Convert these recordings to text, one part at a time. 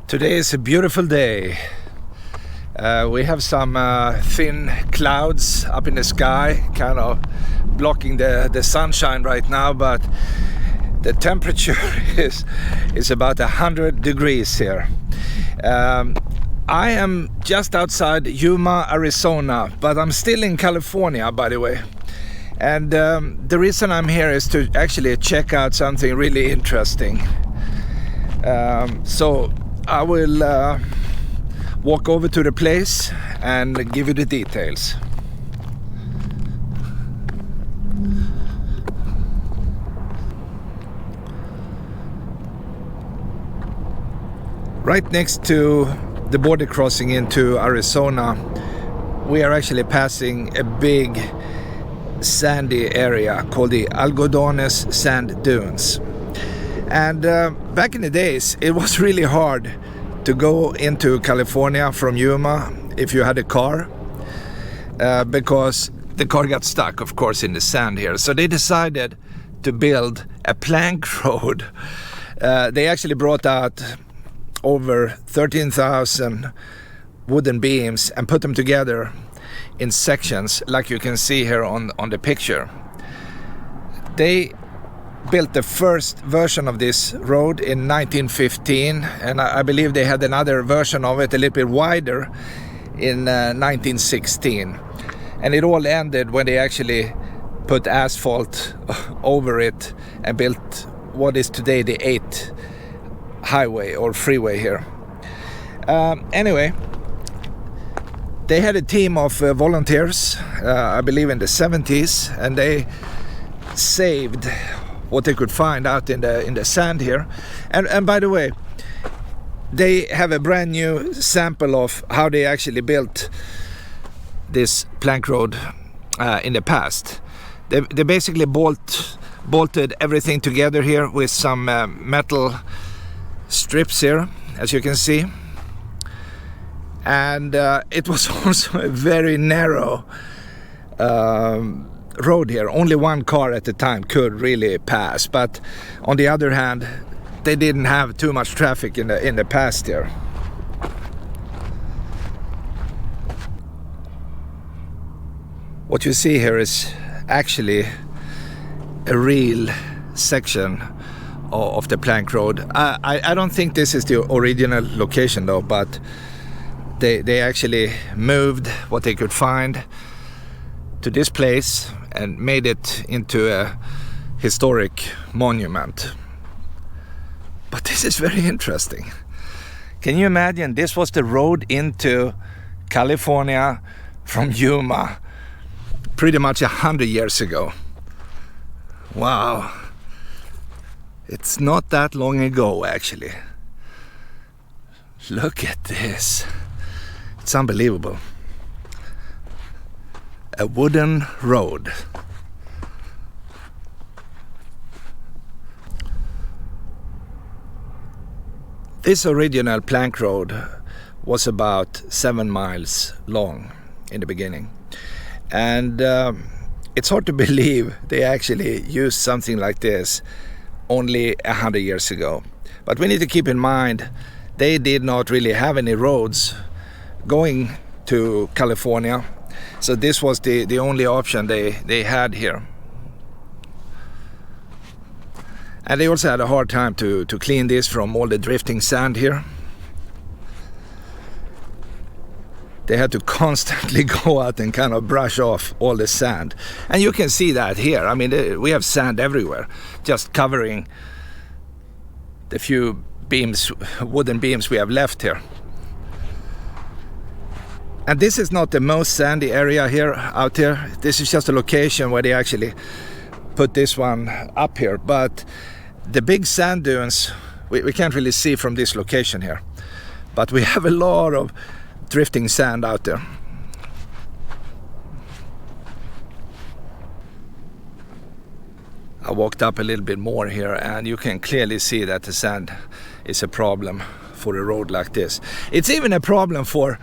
Today is a beautiful day. We have some thin clouds up in the sky, kind of blocking the sunshine right now, but the temperature is about 100 degrees here. I am just outside Yuma, Arizona, but I'm still in California, by the way. And the reason I'm here is to actually check out something really interesting. So I will walk over to the place and give you the details. Right next to the border crossing into Arizona, we are actually passing a big sandy area called the Algodones sand dunes. And back in the days, it was really hard to go into California from Yuma if you had a car, because the car got stuck, of course, in the sand here. So they decided to build a plank road. They actually brought out over 13,000 wooden beams and put them together in sections, like you can see here on the picture. They built the first version of this road in 1915, and I believe they had another version of it a little bit wider in 1916. And it all ended when they actually put asphalt over it and built what is today the 8th highway or freeway here. Anyway, they had a team of volunteers, I believe in the 70s, and they saved what they could find out in the sand here. And by the way, they have a brand new sample of how they actually built this plank road in the past. They basically bolted everything together here with some metal strips here, as you can see. And it was also a very narrow road here. Only one car at the time could really pass, but on the other hand, they didn't have too much traffic in the past here. What you see here is actually a real section of the plank road. I don't think this is the original location though, but they actually moved what they could find to this place and made it into a historic monument. But this is very interesting. Can you imagine, this was the road into California from Yuma pretty much 100 years ago. Wow. It's not that long ago, actually. Look at this. It's unbelievable. A wooden road. This original plank road was about 7 miles long in the beginning. And it's hard to believe they actually used something like this only 100 years ago. But we need to keep in mind, they did not really have any roads going to California. So this was the only option they had here. And they also had a hard time to clean this from all the drifting sand here. They had to constantly go out and kind of brush off all the sand. And you can see that here. I mean, we have sand everywhere, just covering the few beams, wooden beams we have left here. And this is not the most sandy area here, out here. This is just a location where they actually put this one up here. But the big sand dunes, we can't really see from this location here. But we have a lot of drifting sand out there. I walked up a little bit more here, and you can clearly see that the sand is a problem for a road like this. It's even a problem for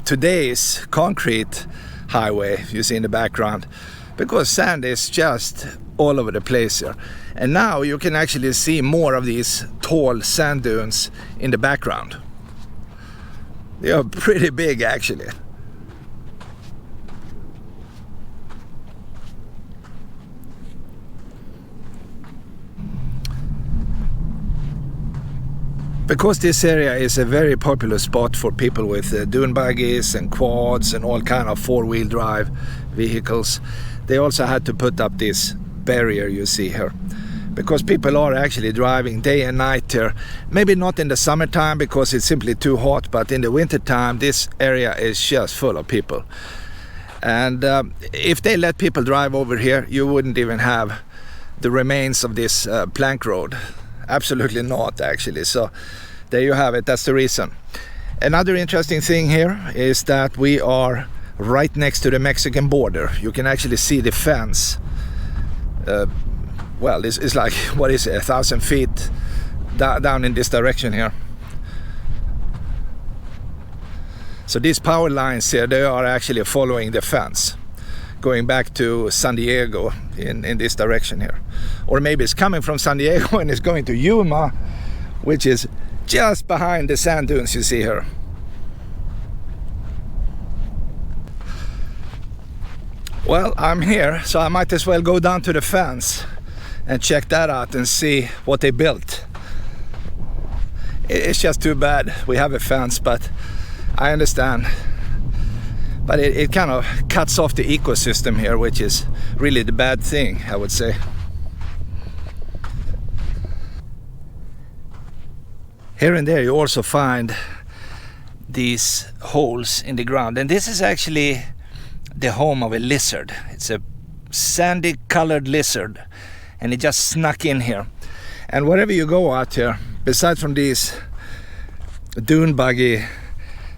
today's concrete highway you see in the background, because sand is just all over the place here. And now you can actually see more of these tall sand dunes in the background. They are pretty big actually. Because this area is a very popular spot for people with dune buggies and quads and all kind of four-wheel drive vehicles, they also had to put up this barrier you see here. Because people are actually driving day and night here. Maybe not in the summertime because it's simply too hot, but in the wintertime this area is just full of people. And if they let people drive over here, you wouldn't even have the remains of this plank road. Absolutely not, actually. So there you have it. That's the reason. Another interesting thing here is that we are right next to the Mexican border. You can actually see the fence. Well, this is like, what is it, 1,000 feet down in this direction here. So these power lines here, they are actually following the fence, going back to San Diego in this direction here. Or maybe it's coming from San Diego and it's going to Yuma, which is just behind the sand dunes you see here. Well, I'm here, so I might as well go down to the fence and check that out and see what they built. It's just too bad we have a fence, but I understand. But it kind of cuts off the ecosystem here, which is really the bad thing, I would say. Here and there you also find these holes in the ground. And this is actually the home of a lizard. It's a sandy colored lizard. And it just snuck in here. And wherever you go out here, besides from these dune buggy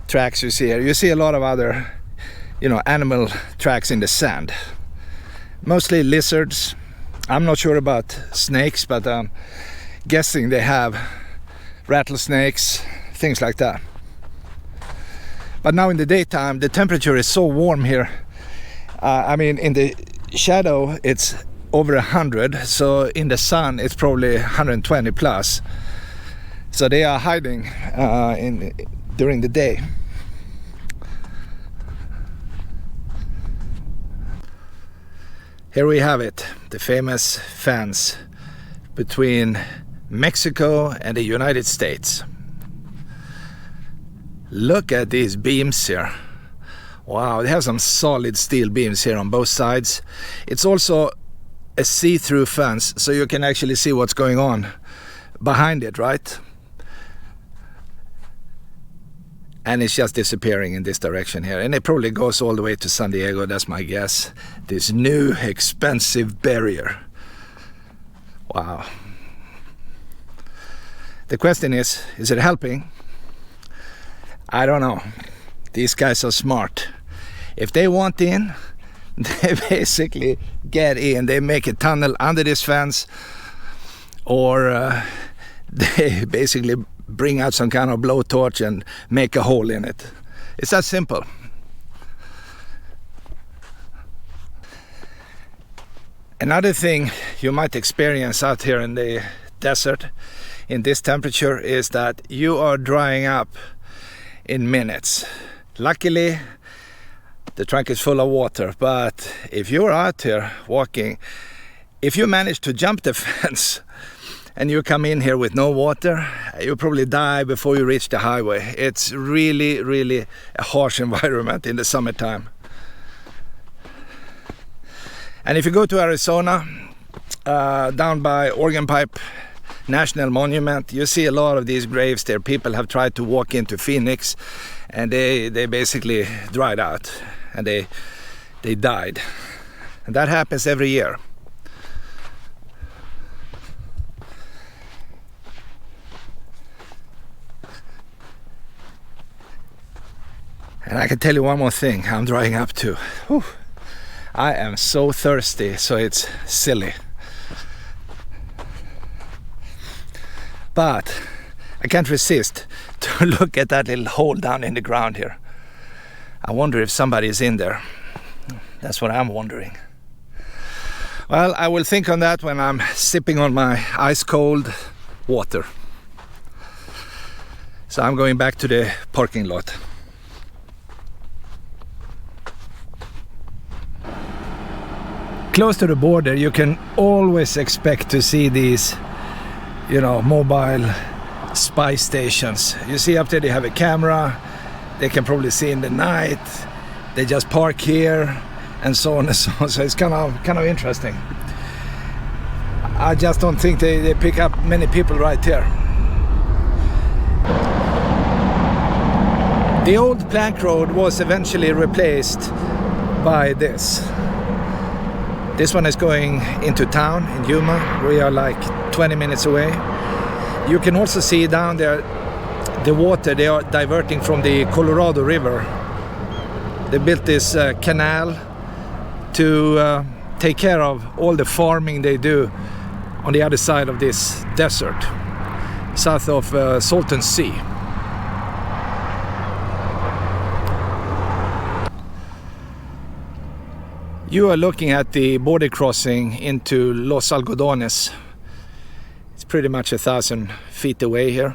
tracks you see here, you see a lot of other, animal tracks in the sand. Mostly lizards. I'm not sure about snakes, but I'm guessing they have rattlesnakes, things like that. But now in the daytime, the temperature is so warm here. In the shadow, it's over 100, so in the sun, it's probably 120 plus. So they are hiding during the day. Here we have it, the famous fence between Mexico and the United States. Look at these beams here. Wow, they have some solid steel beams here on both sides. It's also a see-through fence, so you can actually see what's going on behind it, right? And it's just disappearing in this direction here. And it probably goes all the way to San Diego, that's my guess. This new expensive barrier. Wow. The question is it helping? I don't know. These guys are smart. If they want in, they basically get in. They make a tunnel under this fence, or they basically bring out some kind of blowtorch and make a hole in it. It's that simple. Another thing you might experience out here in the desert in this temperature is that you are drying up in minutes. Luckily, the trunk is full of water, but if you're out here walking, if you manage to jump the fence and you come in here with no water, you'll probably die before you reach the highway. It's really, really a harsh environment in the summertime. And if you go to Arizona, down by Organ Pipe National Monument, you see a lot of these graves there. People have tried to walk into Phoenix, and they basically dried out, and they died. And that happens every year. And I can tell you one more thing I'm drying up to. Whew. I am so thirsty, so it's silly. But I can't resist to look at that little hole down in the ground here. I wonder if somebody is in there. That's what I'm wondering. Well, I will think on that when I'm sipping on my ice cold water. So I'm going back to the parking lot. Close to the border, you can always expect to see these, mobile spy stations. You see up there they have a camera. They can probably see in the night. They just park here and so on and so on. So it's kind of interesting. I just don't think they pick up many people right here. The old plank road was eventually replaced by this. This one is going into town in Yuma. We are like 20 minutes away. You can also see down there the water they are diverting from the Colorado River. They built this canal to take care of all the farming they do on the other side of this desert, south of Salton Sea. You are looking at the border crossing into Los Algodones. It's pretty much 1,000 feet away here.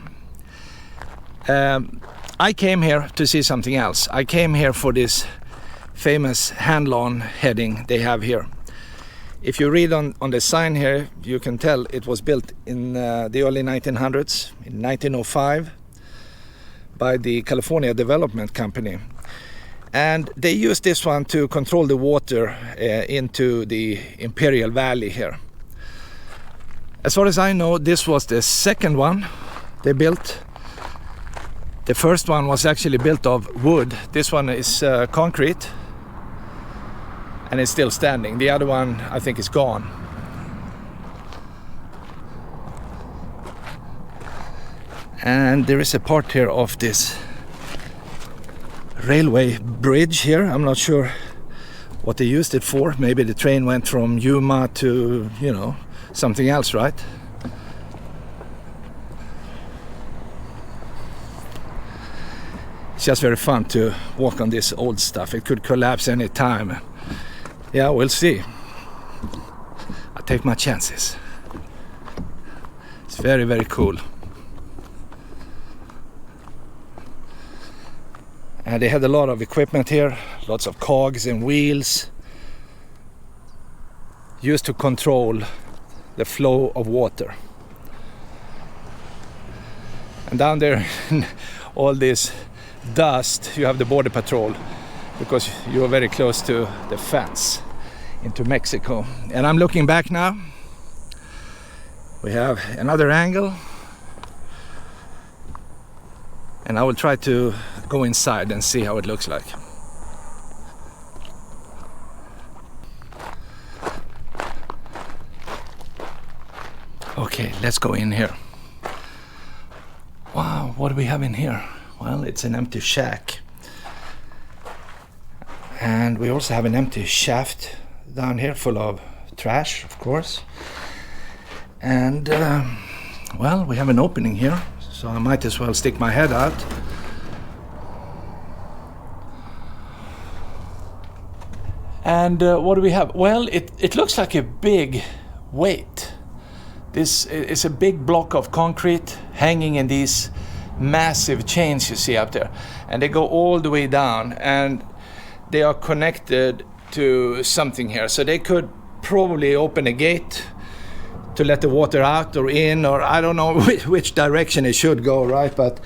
I came here to see something else. I came here for this famous Hanlon Heading they have here. If you read on the sign here, you can tell it was built in the early 1900s, in 1905, by the California Development Company. And they used this one to control the water into the Imperial Valley here. As far as I know, this was the second one they built. The first one was actually built of wood. This one is concrete and it's still standing. The other one, I think, is gone. And there is a part here of this railway bridge here. I'm not sure what they used it for. Maybe the train went from Yuma to, something else, right? It's just very fun to walk on this old stuff. It could collapse any time. Yeah, we'll see. I'll take my chances. It's very, very cool. And they had a lot of equipment here, lots of cogs and wheels used to control the flow of water. And down there, all this dust, you have the border patrol because you are very close to the fence into Mexico. And I'm looking back now. We have another angle. And I will try to go inside and see how it looks like. Okay, let's go in here. Wow, what do we have in here? Well, it's an empty shack. And we also have an empty shaft down here full of trash, of course. And, well, we have an opening here. So I might as well stick my head out. And what do we have? Well, it looks like a big weight. This is a big block of concrete hanging in these massive chains you see up there. And they go all the way down and they are connected to something here. So they could probably open a gate to let the water out or in, or I don't know which direction it should go, right? But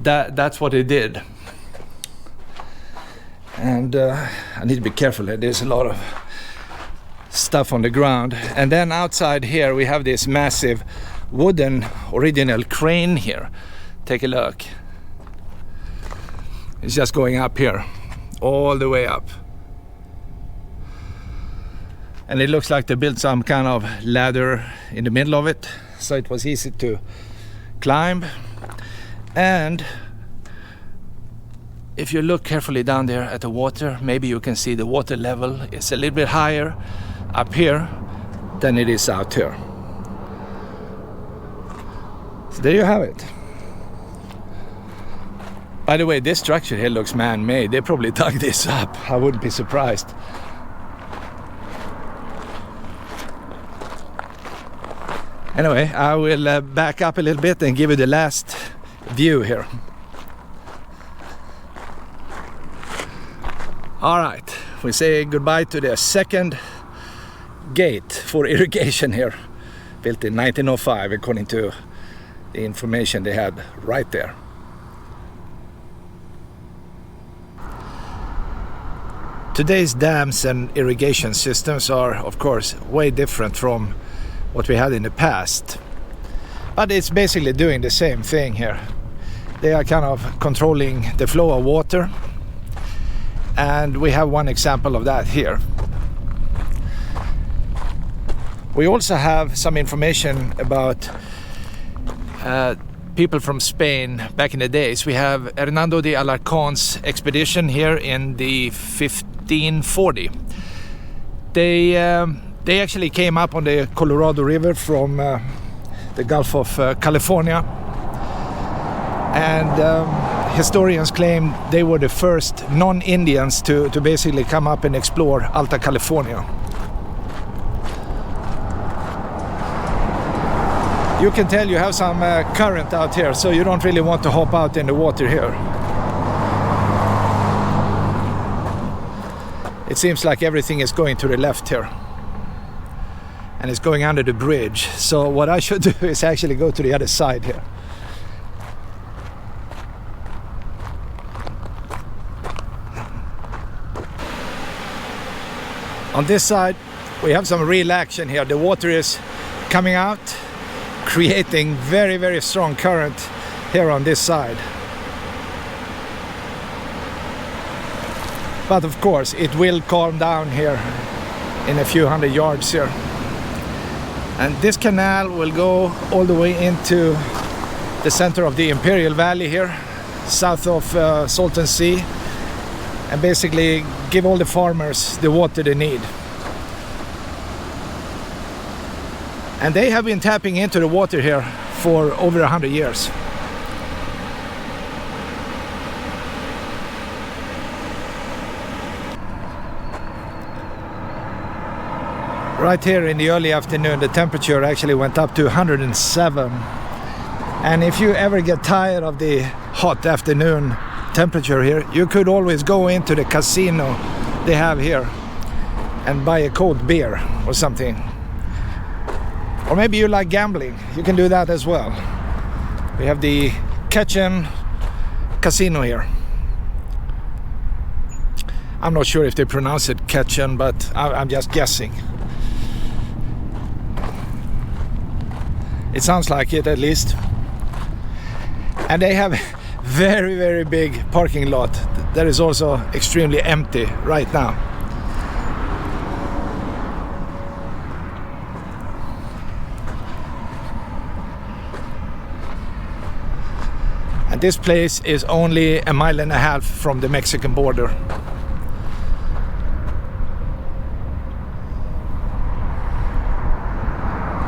that's what it did. And I need to be careful here. There's a lot of stuff on the ground. And then outside here we have this massive wooden original crane here. Take a look. It's just going up here, all the way up. And it looks like they built some kind of ladder in the middle of it, so it was easy to climb. And if you look carefully down there at the water, maybe you can see the water level is a little bit higher up here than it is out here. So there you have it. By the way, this structure here looks man-made. They probably dug this up. I wouldn't be surprised. Anyway, I will back up a little bit and give you the last view here. All right, we say goodbye to the second gate for irrigation here, built in 1905 according to the information they had right there. Today's dams and irrigation systems are, of course, way different from what we had in the past. But it's basically doing the same thing here. They are kind of controlling the flow of water. And we have one example of that here. We also have some information about people from Spain back in the days. We have Hernando de Alarcon's expedition here in the 1540. They actually came up on the Colorado River from the Gulf of California, and historians claim they were the first non-Indians to basically come up and explore Alta California. You can tell you have some current out here, so you don't really want to hop out in the water here. It seems like everything is going to the left here. And it's going under the bridge. So what I should do is actually go to the other side here. On this side, we have some real action here. The water is coming out, creating very, very strong current here on this side. But of course, it will calm down here in a few hundred yards here. And this canal will go all the way into the center of the Imperial Valley here, south of Salton Sea, and basically give all the farmers the water they need. And they have been tapping into the water here for over 100 years. Right here in the early afternoon, the temperature actually went up to 107. And if you ever get tired of the hot afternoon temperature here, you could always go into the casino they have here and buy a cold beer or something. Or maybe you like gambling, you can do that as well. We have the Ketchen Casino here. I'm not sure if they pronounce it Ketchen, but I'm just guessing. It sounds like it, at least. And they have very, very big parking lot that is also extremely empty right now. And this place is only a mile and a half from the Mexican border.